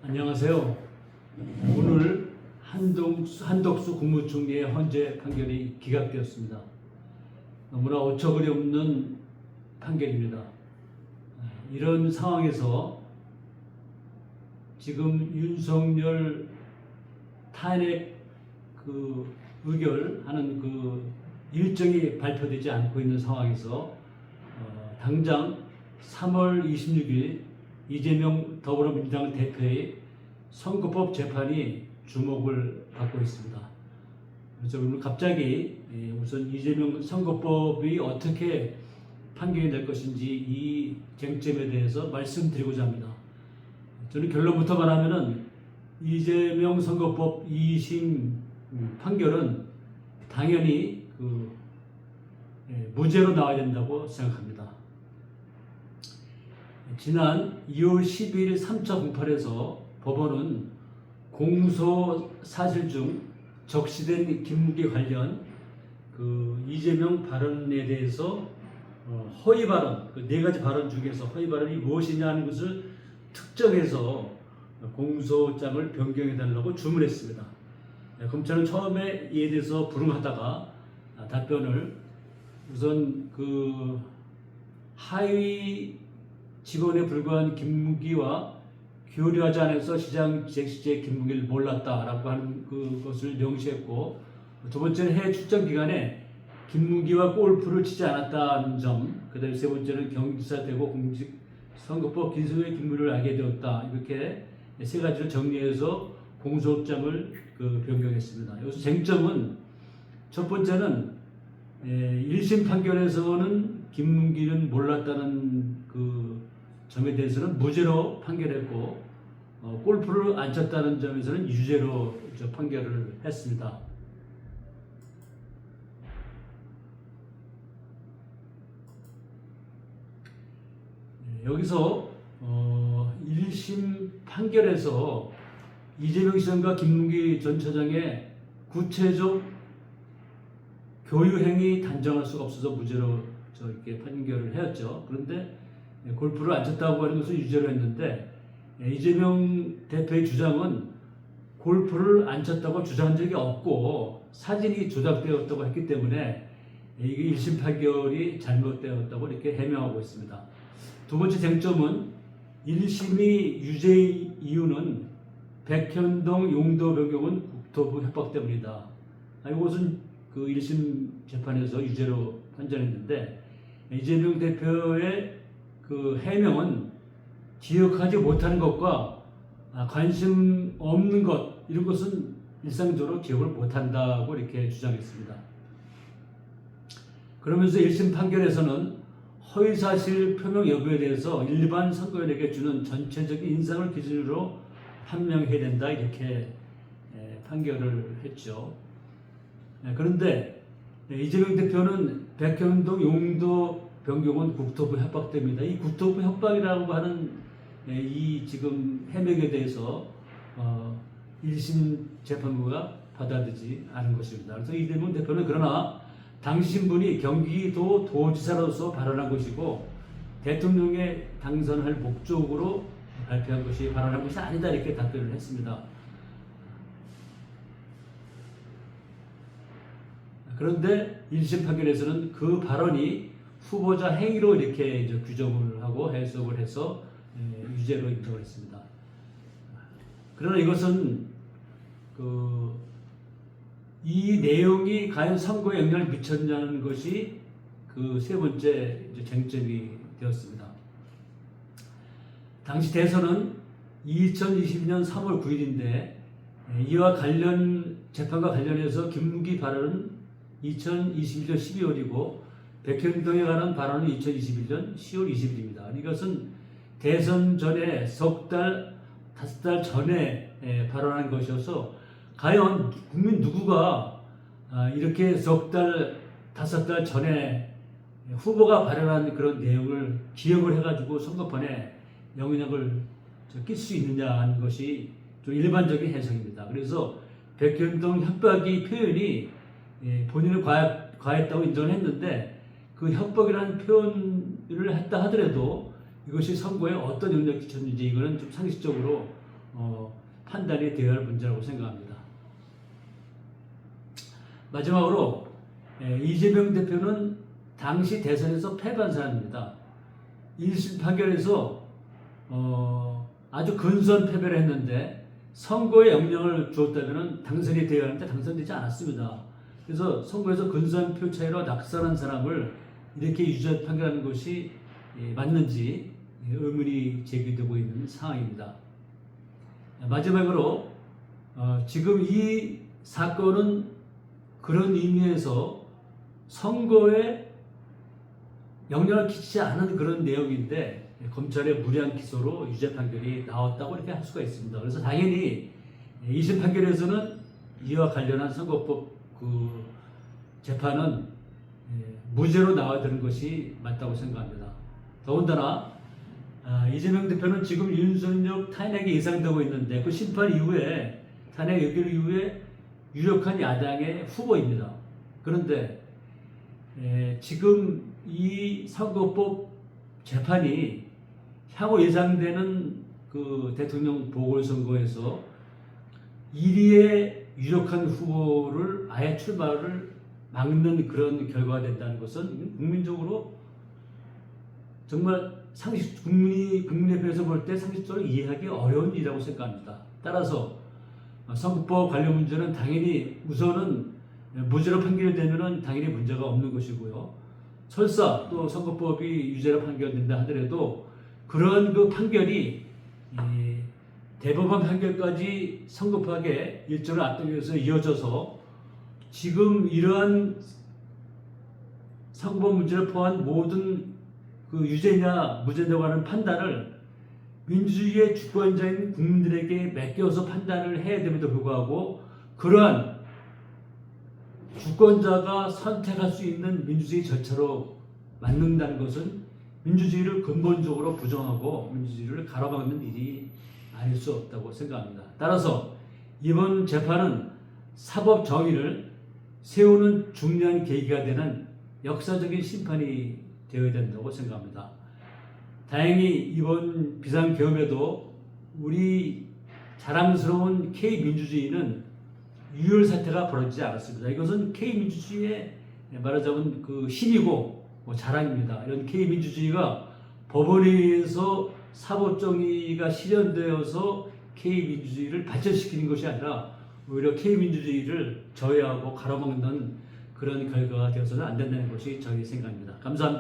안녕하세요. 오늘 한덕수 국무총리의 헌재 판결이 기각되었습니다. 너무나 어처구니 없는 판결입니다. 이런 상황에서 지금 윤석열 탄핵 의결하는 일정이 발표되지 않고 있는 상황에서 당장 3월 26일 이재명 더불어민주당 대표의 선거법 재판이 주목을 받고 있습니다. 그래서 오늘 갑자기 우선 이재명 선거법이 어떻게 판결이 될 것인지 이 쟁점에 대해서 말씀드리고자 합니다. 저는 결론부터 말하면은 이재명 선거법 2심 판결은 당연히 무죄로 나와야 된다고 생각합니다. 지난 2월 12일 3차 공판에서 법원은 공소 사실 중 적시된 김무기 관련 이재명 발언에 대해서 허위 발언, 네 가지 발언 중에서 허위 발언이 무엇이냐 하는 것을 특정해서 공소장을 변경해달라고 주문했습니다. 검찰은 처음에 이에 대해서 불응하다가 답변을 우선 하위 직원에 불과한 김무기와 교류하지 않아서 시장 기획 시제의 김무기를 몰랐다라고 하는 그것을 명시했고, 두 번째는 해외 출장 기간에 김무기와 골프를 치지 않았다는 점, 그다음에 세 번째는 경지사되고 공직 선거법 기소의 김무기를 알게 되었다. 이렇게 세 가지를 정리해서 공소장을 변경했습니다. 여기서 쟁점은 첫 번째는 1심 판결에서는 김무기는 몰랐다는 점에 대해서는 무죄로 판결했고, 골프를 안 쳤다는 점에서는 유죄로 판결을 했습니다. 여기서 1심 판결에서 이재명 시장과 김무기 전 차장의 구체적 교류행위 단정할 수가 없어서 무죄로 이렇게 판결을 하였죠. 그런데 골프를 안 쳤다고 하는 것을 유죄로 했는데, 이재명 대표의 주장은 골프를 안 쳤다고 주장한 적이 없고 사진이 조작되었다고 했기 때문에 이게 1심 판결이 잘못되었다고 이렇게 해명하고 있습니다. 두 번째 쟁점은 1심이 유죄의 이유는 백현동 용도 변경은 국토부 협박 때문이다. 이것은 1심 재판에서 유죄로 판정했는데, 이재명 대표의 해명은 기억하지 못하는 것과 관심 없는 것, 이런 것은 일상적으로 기억을 못한다고 이렇게 주장했습니다. 그러면서 1심 판결에서는 허위사실 표명 여부에 대해서 일반 선거인에게 주는 전체적인 인상을 기준으로 판명해야 된다, 이렇게 판결을 했죠. 그런데 이재명 대표는 백현동 용도 변경은 국토부 협박 때문이다. 이 국토부 협박이라고 하는 이 지금 해명에 대해서 1심 재판부가 받아들이지 않은 것입니다. 그래서 이재명 대표는 그러나 당신분이 경기도 도지사로서 발언한 것이고 대통령에 당선할 목적으로 발표한 것이 발언한 것이 아니다, 이렇게 답변을 했습니다. 그런데 1심 판결에서는 그 발언이 후보자 행위로 이렇게 규정을 하고 해석을 해서 유죄로 인정을 했습니다. 그러나 이것은 이 내용이 과연 선거에 영향을 미쳤냐는 것이 세 번째 쟁점이 되었습니다. 당시 대선은 2022년 3월 9일인데 이와 관련 재판과 관련해서 김무기 발언은 2021년 12월이고 백현동에 관한 발언은 2021년 10월 20일입니다. 이것은 대선 전에 석 달, 5달 전에 발언한 것이어서 과연 국민 누구가 이렇게 석 달, 5달 전에 후보가 발언한 그런 내용을 기억을 해가지고 선거판에 영향을 끼칠 수 있느냐 하는 것이 좀 일반적인 해석입니다. 그래서 백현동 협박이 표현이 본인은 과했다고 인정을 했는데, 그 협박이라는 표현을 했다 하더라도 이것이 선거에 어떤 영향을 끼쳤는지 이거는 좀 상식적으로 판단이 되어야 할 문제라고 생각합니다. 마지막으로 이재명 대표는 당시 대선에서 패배한 사람입니다. 1심 판결에서 아주 근소한 패배를 했는데 선거에 영향을 주었다면 당선이 되어야 하는데 당선되지 않았습니다. 그래서 선거에서 근소한 표 차이로 낙선한 사람을 이렇게 유죄 판결하는 것이 맞는지 의문이 제기되고 있는 상황입니다. 마지막으로 지금 이 사건은 그런 의미에서 선거에 영향을 끼치지 않은 그런 내용인데 검찰의 무리한 기소로 유죄 판결이 나왔다고 이렇게 할 수가 있습니다. 그래서 당연히 2심 판결에서는 이와 관련한 선거법 그 재판은 무죄로 나와야 되는 것이 맞다고 생각합니다. 더군다나 이재명 대표는 지금 윤석열 탄핵이 예상되고 있는데 그 심판 이후에 탄핵 의결 이후에 유력한 야당의 후보입니다. 그런데 지금 이 선거법 재판이 향후 예상되는 그 대통령 보궐선거에서 1위의 유력한 후보를 아예 출마를 막는 그런 결과가 된다는 것은 국민적으로 정말 국민의 편에서 볼 때 상식적으로 이해하기 어려운 일이라고 생각합니다. 따라서 선거법 관련 문제는 당연히 우선은 무죄로 판결되면은 당연히 문제가 없는 것이고요. 설사 또 선거법이 유죄로 판결된다 하더라도 그런 그 판결이 대법원 판결까지 성급하게 일정을 앞당겨서 이어져서 지금 이러한 선거법 문제를 포함한 모든 그 유죄냐 무죄냐고 하는 판단을 민주주의의 주권자인 국민들에게 맡겨서 판단을 해야 됨에도 불구하고 그러한 주권자가 선택할 수 있는 민주주의 절차로 만든다는 것은 민주주의를 근본적으로 부정하고 민주주의를 가로막는 일이 아닐 수 없다고 생각합니다. 따라서 이번 재판은 사법 정의를 세우는 중요한 계기가 되는 역사적인 심판이 되어야 된다고 생각합니다. 다행히 이번 비상계엄에도 우리 자랑스러운 K민주주의는 유혈 사태가 벌어지지 않았습니다. 이것은 K민주주의의 말하자면 그 힘이고 자랑입니다. 이런 K민주주의가 법원에 의해서 사법정의가 실현되어서 K민주주의를 발전시키는 것이 아니라 오히려 K민주주의를 저해하고 가로막는 그런 결과가 되어서는 안 된다는 것이 저희 생각입니다. 감사합니다.